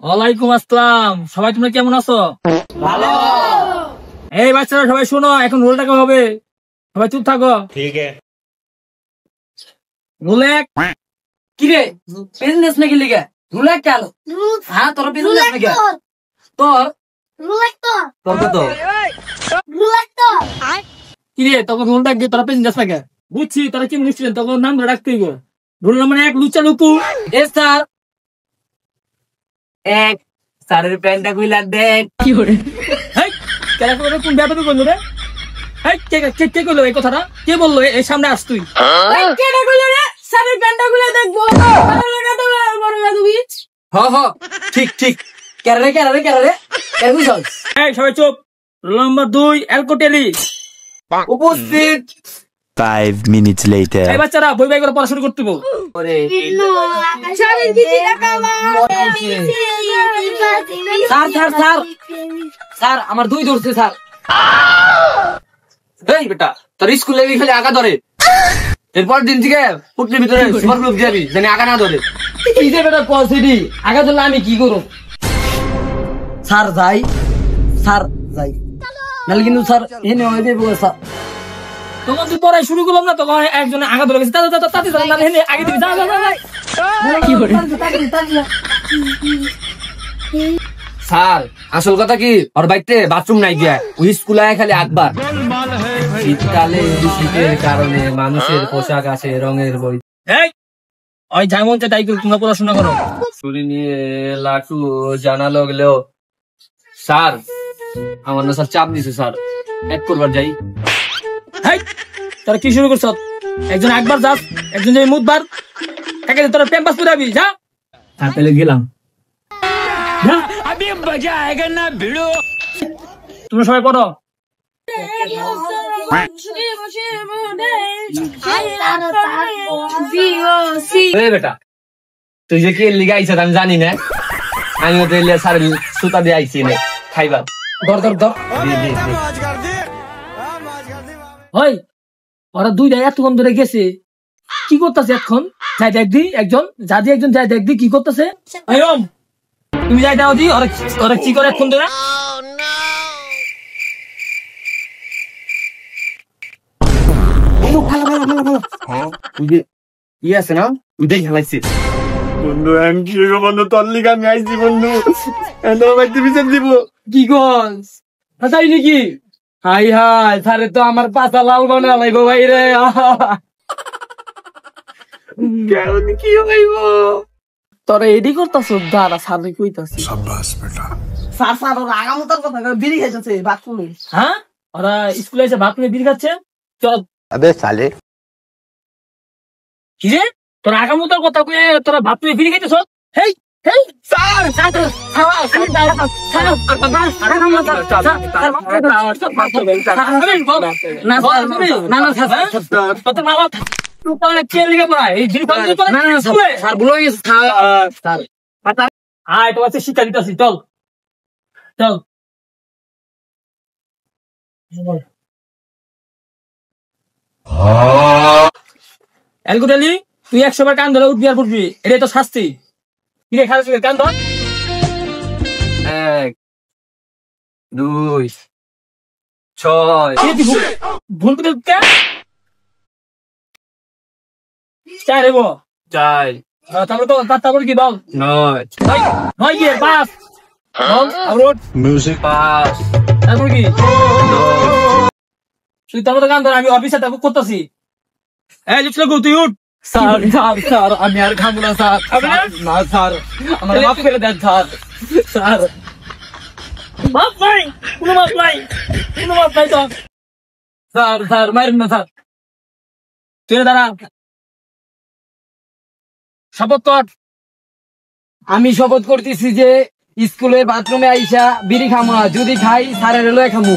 ওয়ালাইকুম আসসালাম। সবাই তোমরা কেমন আছো? ভালো। এই বাচ্চারা সবাই শোনো, এখন রোলটা কেমন হবে? সবাই চুপ থাকো। ঠিক আছে। রোল এক। কি রে বিজনেস নাকি লিখে রোল এক কেন? হ্যাঁ তোর বিজনেস নাকি? তোর তোর কত? কি রে তখন রোল ডাক দিয়ে তোরা বিজনেস নাকি? বুঝছি তারা কি মিস্ট্রেন, তখন নাম ধরে রাখতেই গো। রোল নাম্বার 1 লুচা লুকু। এ স্যার এক স্যারের প্যান্টটা কইলা দেখ। কি করে কেন করে কোন ব্যাপারে কইলো রে? কে কইলো এই কথাটা? কে বললো এই সামনে আস তুই? কেডা কইলো রে স্যারের প্যান্টটা কইলা দেখবো? ঠিক ঠিক কেরে বুঝছস? এই সবাই চুপ। রোল নাম্বার 2 অ্যালকোটেলি উপস্থিত। 5 minutes later. এই বাচ্চারা বই বই করে পড়াশোনা করতে বল। স্যার আমার 2 ধরছে স্যার। এই বেটা তোর স্কুলে খালি আগা ধরে, এরপর দিন থেকে পুটলির ভিতরে সুপার গ্রুপ যাবি জানি আগা না ধরে। কি যে বেটা পসিডি আগা ধরলে আমি কি করব? স্যার যাই নালে কিন্তু স্যার এনে হয়ে যাবে স্যার। তখন তুই পড়াই শুরু করলাম না, তখন একজনে আগা ধরে গেছে। আগে দিবি স্যার আসল কথা কি ওর বাড়িতে বাথরুম নাই গিয়া ওই স্কুলে খালি একবার। শীতকালে শীতের কারণে মানুষের পোশাক আছে রঙের বই। ওই যেমন তাই তোমরা পড়াশোনা করো। ছুরি নিয়ে লাটু জানালো গেলেও স্যার আমার না স্যার চাপ দিছে স্যার এক করবার যাই। তোরা কি শুরু করছ? একজন একবার যাস, একজন যাবি মুদবার, কাকে তোরা প্যাম্পাস পুরাবি যা। তাহলে গেলাম। তোমরা সবাই পড়ো। বেটা তুই যে কি লিগে আইছ আমি জানি না, আমি তো স্যার সুতা দিয়ে আইছি না খাইবার। ধর ওই ওরা 2 এতক্ষণ ধরে গেছে, কি করতেছে এখন? যাই দেখবি একজন যাই দেখবি কি করতেছে। তুমি যাই দাও দি ওরা কি করে এখন ধরে। ই আছে না ওইটাই খেলাইছে বন্ধু। আমি কি বন্ধু তোর লিগে আমি আইছি বন্ধু, বিচার দিব কি গঞ্জ তাই নাকি? হাই স্যারে তো আমার পাতা লাল বানা লাইব ভাই রে। কি হইব তোরা এডি করতাছ? দাঁড়া স্যার কইতাছি। স্যার ওরা আগামতার কথা বিড়ি খাইতেছে বাথরুমে। হ্যাঁ ওরা স্কুলে এসে বাথরুমে বিড়ি খাচ্ছে। চল সালে কি রে তোরা আগামতার কথা কয়ে তোরা বাথরুমে বিড়ি খাইতেছ? শিক্ষা দিতেছি চল চল। অ্যালকোটেলি তুই 100 বার কান ধরে উঠবি আর পড়বি, এটাই তো শাস্তি। কিরে খারাপ কান ধর। 1 2 6 ভুল করে 4 হইব 4। তারপর তো তারপর কি বল? 9 গিয়ে 5 মিউজিক 5। তারপর কি তুই তারপর গান ধর, আমি অফিসে তারপর করতেছি। তুই উঠ। স্যার আমি আর খাবো না স্যার। না স্যার আমার মাফ করে দেন স্যার। মাফ নাই কোনো মাফ নাই তো স্যার মারেন না স্যার। তুই দাঁড়া শপথ কর। আমি শপথ করতেছি যে স্কুলের বাথরুমে আইসা বিড়ি খামো না, যদি খাই স্যারের লয়ে খামু।